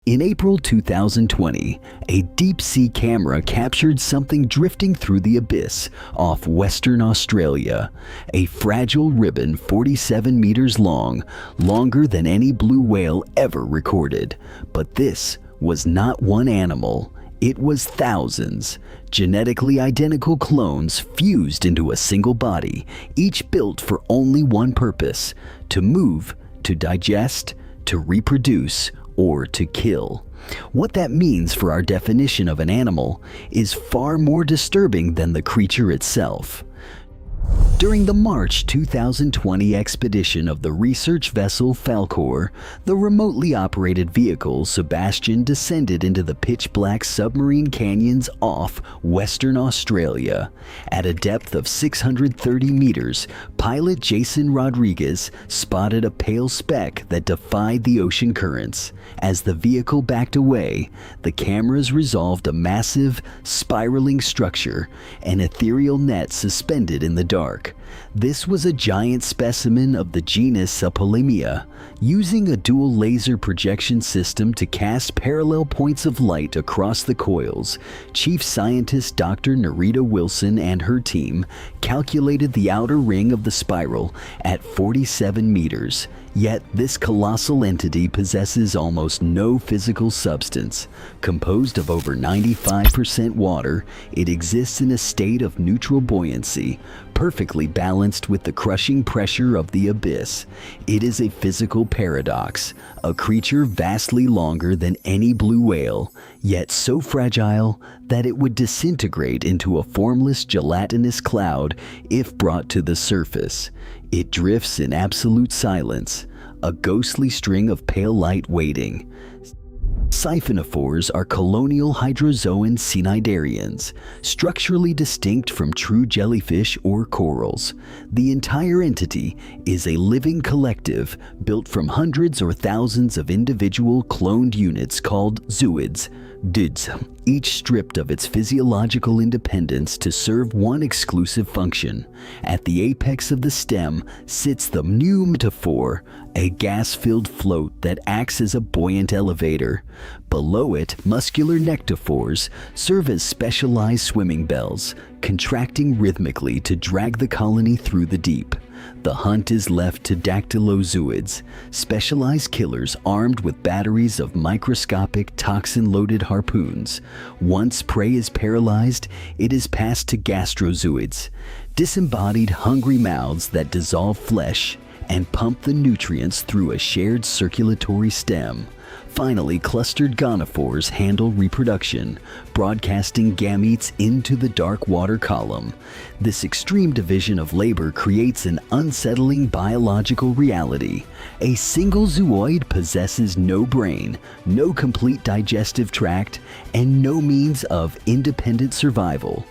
In April 2020, a deep-sea camera captured something drifting through the abyss off Western Australia. A fragile ribbon 47 meters long, longer than any blue whale ever recorded. But this was not one animal. It was thousands, genetically identical clones fused into a single body, each built for only one purpose: to move, to digest, to reproduce, or to kill. What that means for our definition of an animal is far more disturbing than the creature itself. During the March 2020 expedition of the research vessel Falkor, the remotely operated vehicle Sebastian descended into the pitch-black submarine canyons off Western Australia. At a depth of 630 meters, pilot Jason Rodriguez spotted a pale speck that defied the ocean currents. As the vehicle backed away, the cameras resolved a massive, spiraling structure, an ethereal net suspended in the dark. This was a giant specimen of the genus Apolemia, using a dual laser projection system to cast parallel points of light across the coils. Chief scientist Dr. Nerita Wilson and her team calculated the outer ring of the spiral at 47 meters. Yet this colossal entity possesses almost no physical substance. Composed of over 95% water, it exists in a state of neutral buoyancy, perfectly balanced with the crushing pressure of the abyss. It is a physical paradox, a creature vastly longer than any blue whale, yet so fragile that it would disintegrate into a formless gelatinous cloud if brought to the surface. It drifts in absolute silence, a ghostly string of pale light waiting. Siphonophores are colonial hydrozoan cnidarians, structurally distinct from true jellyfish or corals. The entire entity is a living collective built from hundreds or thousands of individual cloned units called zooids, DIDs, each stripped of its physiological independence to serve one exclusive function. At the apex of the stem sits the pneumophore, a gas-filled float that acts as a buoyant elevator. Below it, muscular nectophores serve as specialized swimming bells, contracting rhythmically to drag the colony through the deep. The hunt is left to dactylozooids, specialized killers armed with batteries of microscopic toxin-loaded harpoons. Once prey is paralyzed, it is passed to gastrozooids, disembodied hungry mouths that dissolve flesh and pump the nutrients through a shared circulatory stem. Finally, clustered gonophores handle reproduction, broadcasting gametes into the dark water column. This extreme division of labor creates an unsettling biological reality. A single zooid possesses no brain, no complete digestive tract, and no means of independent survival.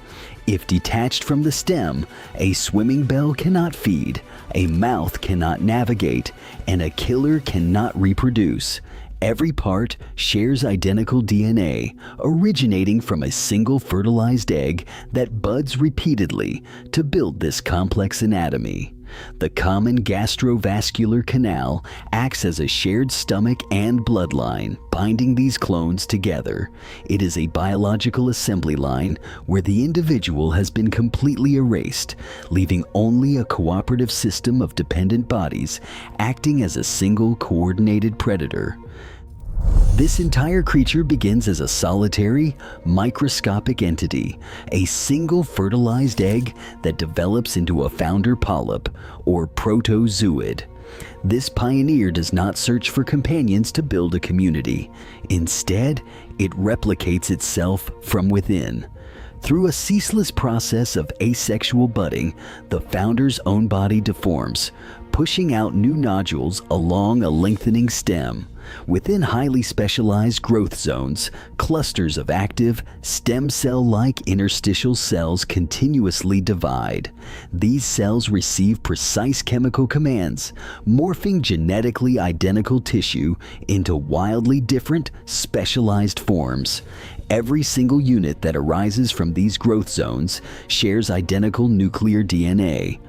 If detached from the stem, a swimming bell cannot feed, a mouth cannot navigate, and a killer cannot reproduce. Every part shares identical DNA, originating from a single fertilized egg that buds repeatedly to build this complex anatomy. The common gastrovascular canal acts as a shared stomach and bloodline, binding these clones together. It is a biological assembly line where the individual has been completely erased, leaving only a cooperative system of dependent bodies acting as a single coordinated predator. This entire creature begins as a solitary, microscopic entity, a single fertilized egg that develops into a founder polyp, or protozooid. This pioneer does not search for companions to build a community. Instead, it replicates itself from within. Through a ceaseless process of asexual budding, the founder's own body deforms, pushing out new nodules along a lengthening stem. Within highly specialized growth zones, clusters of active, stem cell-like interstitial cells continuously divide. These cells receive precise chemical commands, morphing genetically identical tissue into wildly different, specialized forms. Every single unit that arises from these growth zones shares identical nuclear DNA.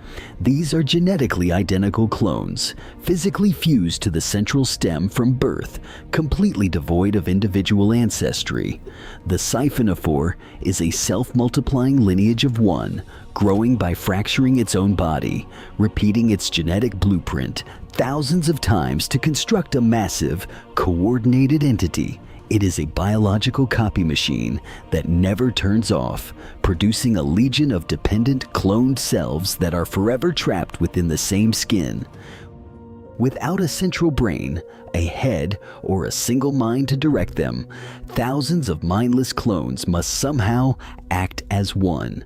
These are genetically identical clones, physically fused to the central stem from birth, completely devoid of individual ancestry. The Siphonophore is a self-multiplying lineage of one, growing by fracturing its own body, repeating its genetic blueprint thousands of times to construct a massive, coordinated entity. It is a biological copy machine that never turns off, producing a legion of dependent cloned selves that are forever trapped within the same skin. Without a central brain, a head, or a single mind to direct them, thousands of mindless clones must somehow act as one.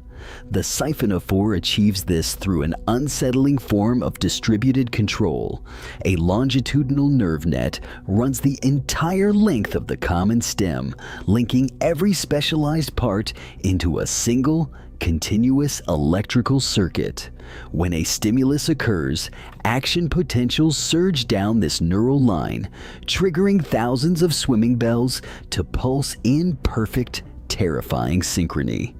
The Siphonophore achieves this through an unsettling form of distributed control. A longitudinal nerve net runs the entire length of the common stem, linking every specialized part into a single, continuous electrical circuit. When a stimulus occurs, action potentials surge down this neural line, triggering thousands of swimming bells to pulse in perfect, terrifying synchrony.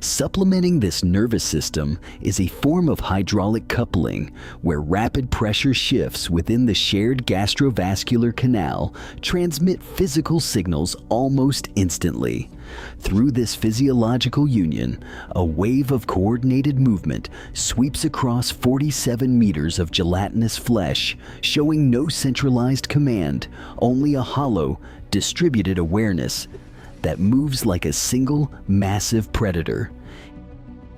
Supplementing this nervous system is a form of hydraulic coupling, where rapid pressure shifts within the shared gastrovascular canal transmit physical signals almost instantly. Through this physiological union, a wave of coordinated movement sweeps across 47 meters of gelatinous flesh, showing no centralized command, only a hollow, distributed awareness that moves like a single, massive predator.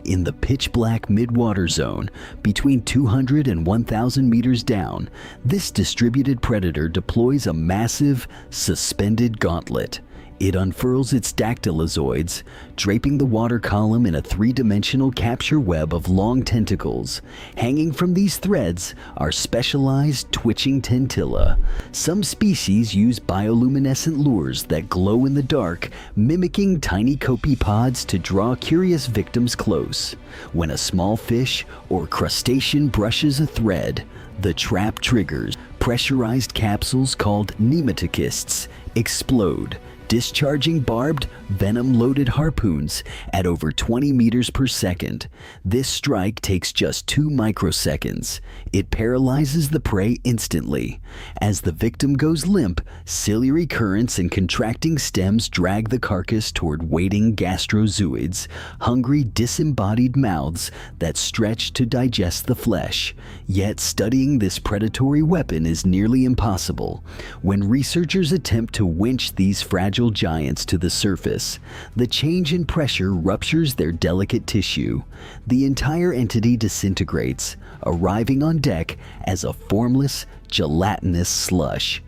In the pitch-black mid-water zone, between 200 and 1,000 meters down, this distributed predator deploys a massive, suspended gauntlet. It unfurls its dactylozoids, draping the water column in a three-dimensional capture web of long tentacles. Hanging from these threads are specialized twitching tentilla. Some species use bioluminescent lures that glow in the dark, mimicking tiny copepods to draw curious victims close. When a small fish or crustacean brushes a thread, the trap triggers. Pressurized capsules called nematocysts explode, discharging barbed, venom-loaded harpoons at over 20 meters per second. This strike takes just 2 microseconds. It paralyzes the prey instantly. As the victim goes limp, ciliary currents and contracting stems drag the carcass toward waiting gastrozooids, hungry, disembodied mouths that stretch to digest the flesh. Yet studying this predatory weapon is nearly impossible. When researchers attempt to winch these fragile giants to the surface, the change in pressure ruptures their delicate tissue. The entire entity disintegrates, arriving on deck as a formless, gelatinous slush.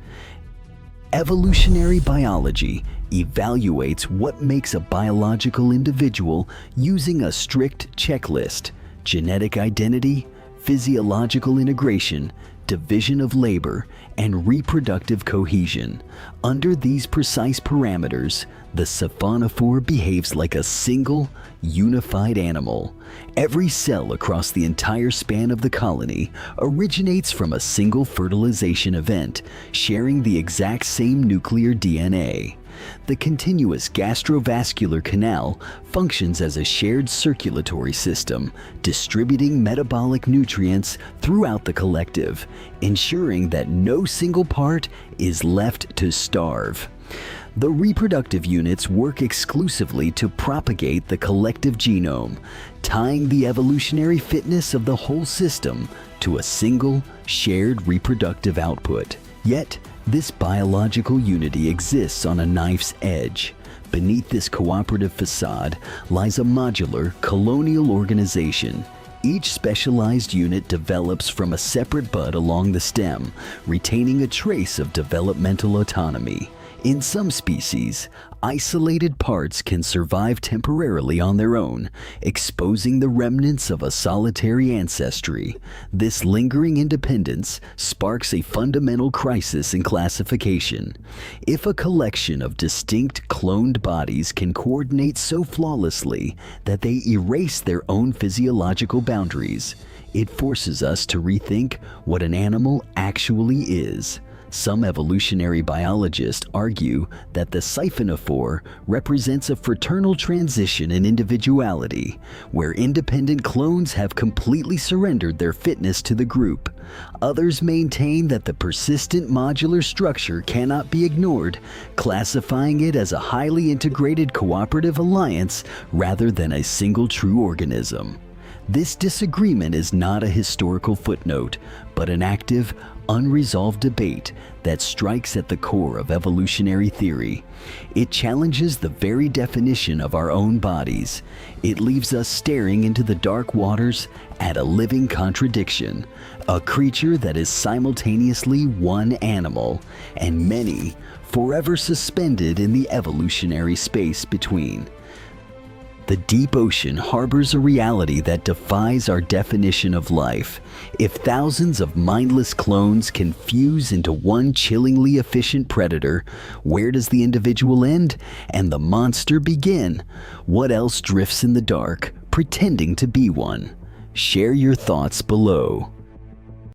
Evolutionary biology evaluates what makes a biological individual using a strict checklist: genetic identity, physiological integration, division of labor, and reproductive cohesion. Under these precise parameters, the Siphonophore behaves like a single, unified animal. Every cell across the entire span of the colony originates from a single fertilization event, sharing the exact same nuclear DNA. The continuous gastrovascular canal functions as a shared circulatory system, distributing metabolic nutrients throughout the collective, ensuring that no single part is left to starve. The reproductive units work exclusively to propagate the collective genome, tying the evolutionary fitness of the whole system to a single, shared reproductive output. Yet, this biological unity exists on a knife's edge. Beneath this cooperative facade lies a modular, colonial organization. Each specialized unit develops from a separate bud along the stem, retaining a trace of developmental autonomy. In some species, isolated parts can survive temporarily on their own, exposing the remnants of a solitary ancestry. This lingering independence sparks a fundamental crisis in classification. If a collection of distinct cloned bodies can coordinate so flawlessly that they erase their own physiological boundaries, it forces us to rethink what an animal actually is. Some evolutionary biologists argue that the Siphonophore represents a fraternal transition in individuality, where independent clones have completely surrendered their fitness to the group. Others maintain that the persistent modular structure cannot be ignored, classifying it as a highly integrated cooperative alliance rather than a single true organism. This disagreement is not a historical footnote, but an active, unresolved debate that strikes at the core of evolutionary theory. It challenges the very definition of our own bodies. It leaves us staring into the dark waters at a living contradiction, a creature that is simultaneously one animal and many, forever suspended in the evolutionary space between. The deep ocean harbors a reality that defies our definition of life. If thousands of mindless clones can fuse into one chillingly efficient predator, where does the individual end and the monster begin? What else drifts in the dark, pretending to be one? Share your thoughts below.